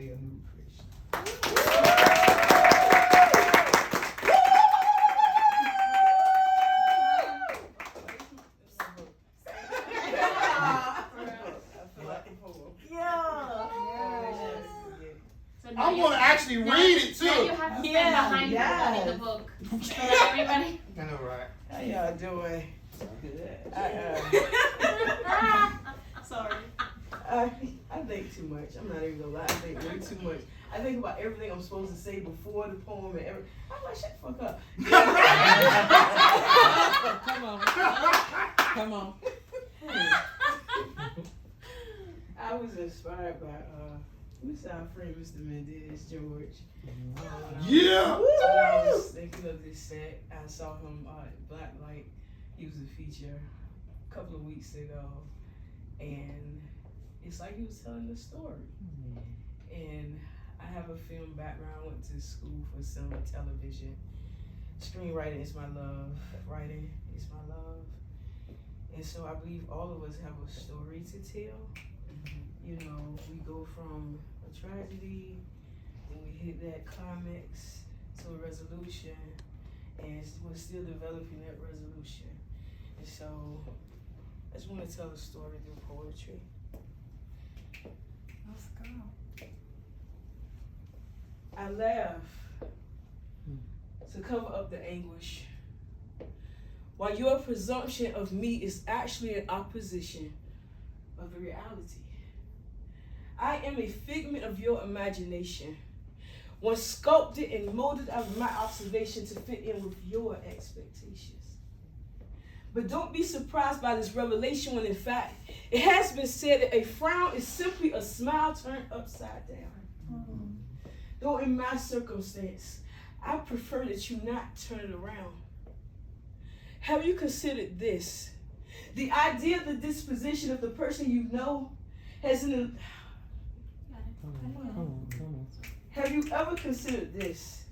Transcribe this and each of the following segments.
aka Anew creation. I'm gonna actually read it too. Now you have to stand behind everybody in the book. So that everybody. I know, right? How y'all doing? Good. Sorry. I think too much. I'm not even gonna lie. I think way too much. I think about everything I'm supposed to say before the poem and everything. I'm like, shut the fuck up. Come on. I was inspired by Mr. our friend, Mr. Mendez George. Yeah. When I was thinking of this set, I saw him at Black Light. He was a feature a couple of weeks ago, and it's like he was telling the story. And I have a film background. I went to school for cinema, television. Screenwriting is my love. Writing is my love. And so I believe all of us have a story to tell. You know, we go from a tragedy, then we hit that climax to a resolution, and we're still developing that resolution. And so I just want to tell a story through poetry. Let's go. I laugh to cover up the anguish, while your presumption of me is actually an opposition of the reality. I am a figment of your imagination, one sculpted and molded out of my observation to fit in with your expectations. But don't be surprised by this revelation when in fact it has been said that a frown is simply a smile turned upside down. Though in my circumstance, I prefer that you not turn it around. Have you considered this? The idea of the disposition of the person you know has an... Have you ever considered this?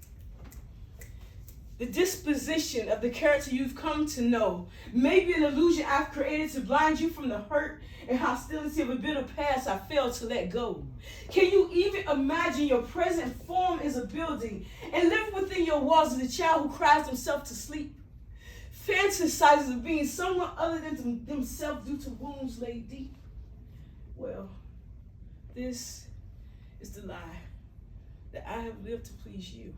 The disposition of the character you've come to know may be an illusion I've created to blind you from the hurt and hostility of a bitter past I failed to let go. Can you even imagine your present form as a building and live within your walls as a child who cries himself to sleep? Fantasizes of being someone other than themselves due to wounds laid deep? Well, this is the lie that I have lived to please you.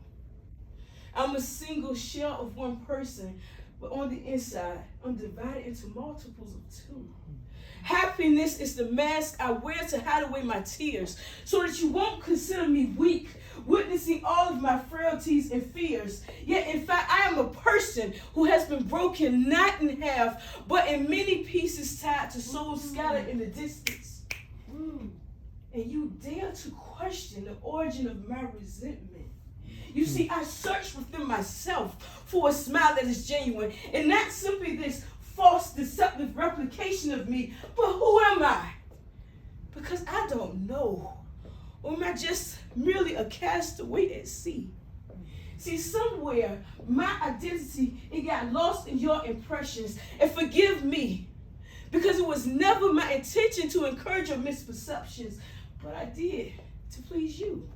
I'm a single shell of one person, but on the inside, I'm divided into multiples of two. Happiness is the mask I wear to hide away my tears, so that you won't consider me weak, witnessing all of my frailties and fears. Yet, in fact, I am a person who has been broken not in half, but in many pieces tied to souls scattered in the distance. And you dare to question the origin of my resentment. You see, I search within myself for a smile that is genuine, and not simply this false, deceptive replication of me, but who am I? Because I don't know. Or am I just merely a castaway at sea? See, somewhere, my identity, it got lost in your impressions. And forgive me, because it was never my intention to encourage your misperceptions, but I did to please you.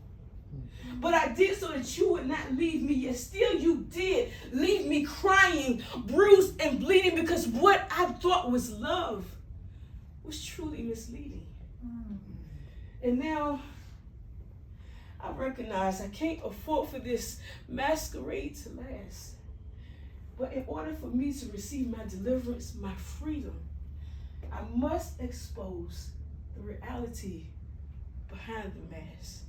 But I did so that you would not leave me, yet still you did leave me crying, bruised and bleeding, because what I thought was love was truly misleading. And now I recognize I can't afford for this masquerade to last. But in order for me to receive my deliverance, my freedom, I must expose the reality behind the mask.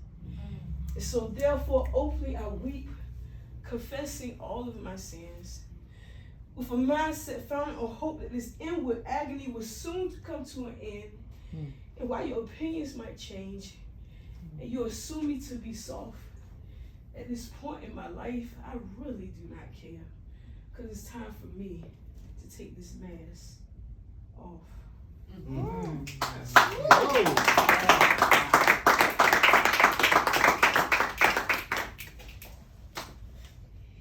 And so therefore openly I weep, confessing all of my sins, with a mindset founded on hope that this inward agony will soon come to an end. And while your opinions might change, and you assume me to be soft, at this point in my life, I really do not care, because it's time for me to take this mask off.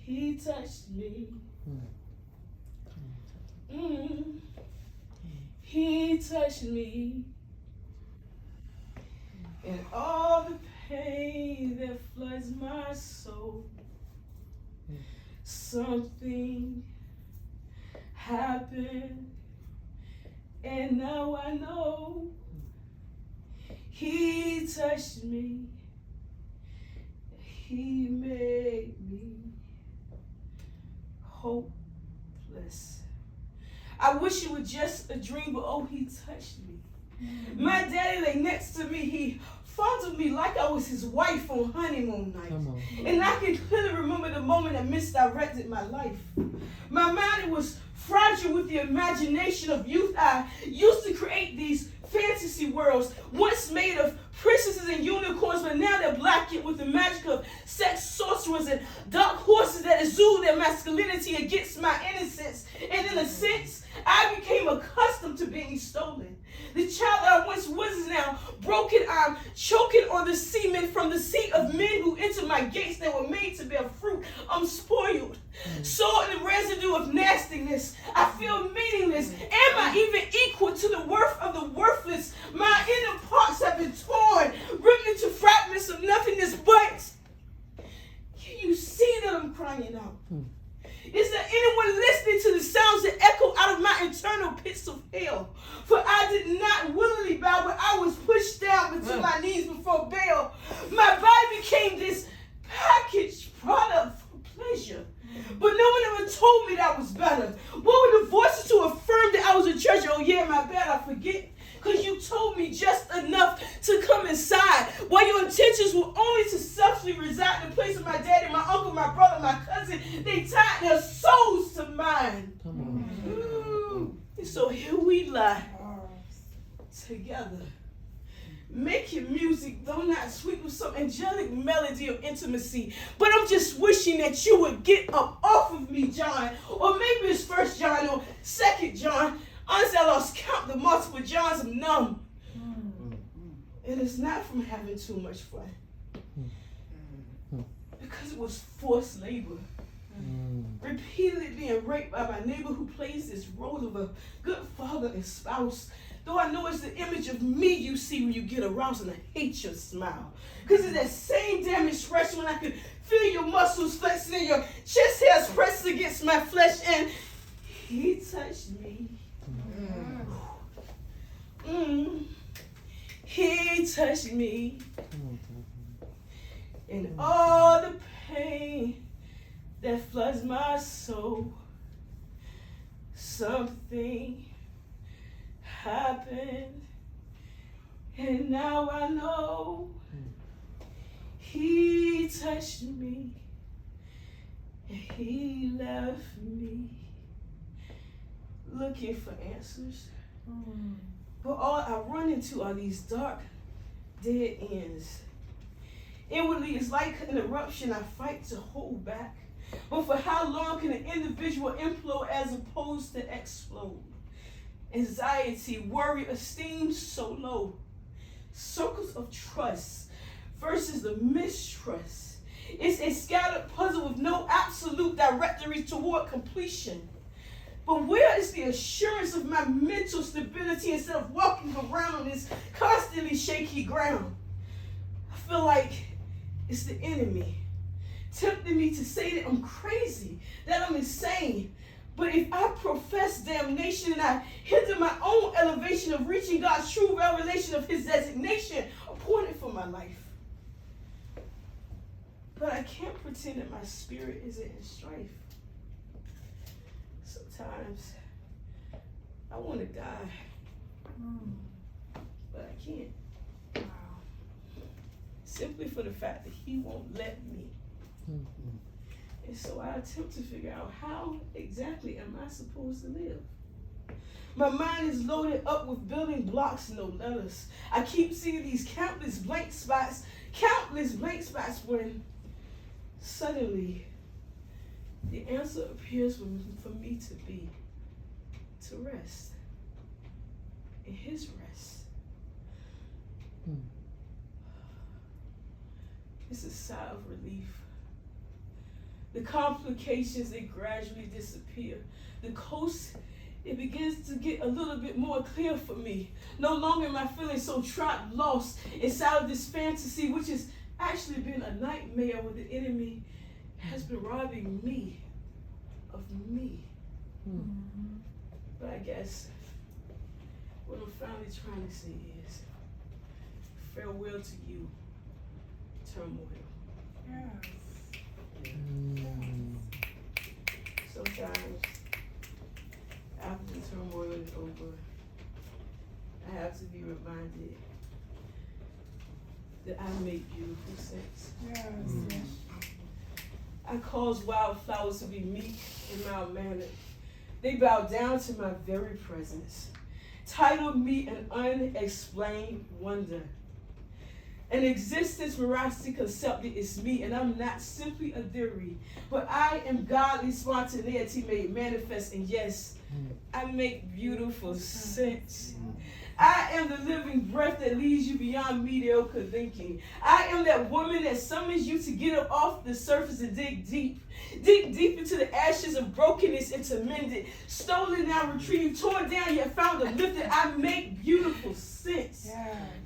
He touched me. He touched me. And all the pain Something happened, and now I know he touched me. He made me hopeless. I wish it was just a dream, but oh, he touched me. My daddy lay next to me. He fondled me like I was his wife on honeymoon night. And I can clearly remember the moment that misdirected my life. My mind was fragile with the imagination of youth. I used to create these fantasy worlds, once made of princesses and unicorns, but now they're blackened with the magic of sex sorcerers and dark horses that exude their masculinity against my innocence. And in a sense, I became accustomed to being stolen. The child I once was is now broken. I'm choking on the semen from the seat of men who entered my gates that were made to bear fruit. I'm spoiled. Salt and residue of nastiness. I feel meaningless. Am I even equal to the worth of the worthless? My inner parts have been torn, ripped into fragments of nothingness, but can you see that I'm crying out? Is there anyone listening to the sounds that echo out of my internal pits of hell? For I did not willingly bow, but I was pushed down to my knees before Baal. My body became this packaged product for pleasure. But no one ever told me that I was better. What were the voices to affirm that I was a treasure? Oh yeah, my bad, I forget. Because you told me just enough to come inside, while your intentions were only to selfishly reside in the place of my daddy, my uncle, my brother, my cousin. They tied their souls to mine. Come on. And so here we lie together, making music, though not sweet, with some angelic melody of intimacy. But I'm just wishing that you would get up off of me, John. Or maybe it's 1 John or 2 John. Honestly, I lost count the multiple Johns. I'm numb. And it's not from having too much fun. Because it was forced labor. Repeatedly being raped by my neighbor who plays this role of a good father and spouse. Though I know it's the image of me you see when you get aroused, and I hate your smile. Because it's that same damn expression when I could feel your muscles flexing and your chest hairs pressing against my flesh, and he touched me. He touched me. And all the pain that floods my soul, something happened, and now I know he touched me, and he left me looking for answers. But all I run into are these dark, dead ends. Inwardly, it's like an eruption I fight to hold back. But for how long can an individual implode as opposed to explode? Anxiety, worry, esteem so low. Circles of trust versus the mistrust. It's a scattered puzzle with no absolute directory toward completion. But where is the assurance of my mental stability instead of walking around on this constantly shaky ground? I feel like it's the enemy tempting me to say that I'm crazy, that I'm insane. But if I profess damnation and I hinder my own elevation of reaching God's true revelation of his designation appointed for my life. But I can't pretend that my spirit isn't in strife. Sometimes I want to die, but I can't. Simply for the fact that he won't let me. And so I attempt to figure out how exactly am I supposed to live. My mind is loaded up with building blocks, no letters. I keep seeing these countless blank spots when suddenly the answer appears for me to rest in his rest. It's a sigh of relief. The complications, they gradually disappear. The coast, it begins to get a little bit more clear for me. No longer am I feeling so trapped, lost inside of this fantasy, which has actually been a nightmare where the enemy has been robbing me of me. But I guess what I'm finally trying to say is farewell to you, turmoil. Sometimes after the turmoil is over, I have to be reminded that I make beautiful sense. I cause wildflowers to be meek and mild-mannered. They bow down to my very presence. Title me an unexplained wonder. An existence miraculously concepted is me, and I'm not simply a theory, but I am godly spontaneity made manifest, and yes, I make beautiful sense. I am the living breath that leads you beyond mediocre thinking. I am that woman that summons you to get up off the surface and dig deep. Dig deep into the ashes of brokenness into mended. Stolen now retrieved, torn down yet found and lifted. I make beautiful sense.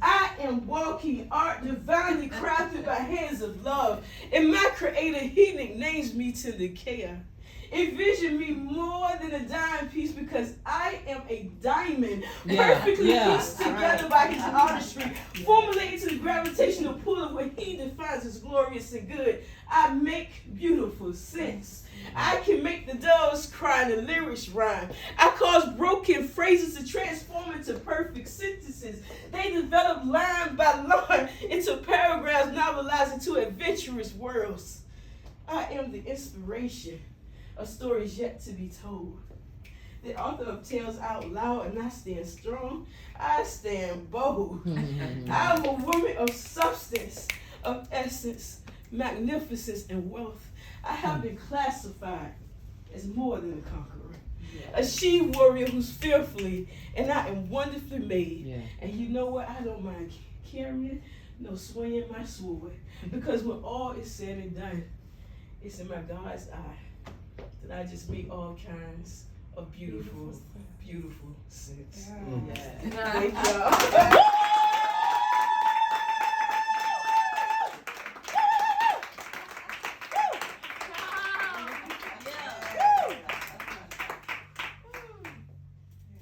I am walking art divinely crafted by hands of love. And my creator, he nicknames me to the chaos. Envision me more than a dime piece because I am a diamond, perfectly pieced together by his artistry, formulated to the gravitational pull of what he defines as glorious and good. I make beautiful sense. I can make the doves cry and the lyrics rhyme. I cause broken phrases to transform into perfect sentences. They develop line by line into paragraphs novelized into adventurous worlds. I am the inspiration of stories yet to be told. The author of tales out loud, and I stand strong. I stand bold. I am a woman of substance, of essence, magnificence, and wealth. I have been classified as more than a conqueror. A she-warrior who's fearfully, and I am wonderfully made. And you know what? I don't mind carrying, no swinging my sword. Because when all is said and done, it's in my God's eye that I just make all kinds of beautiful, beautiful sense. Thank y'all.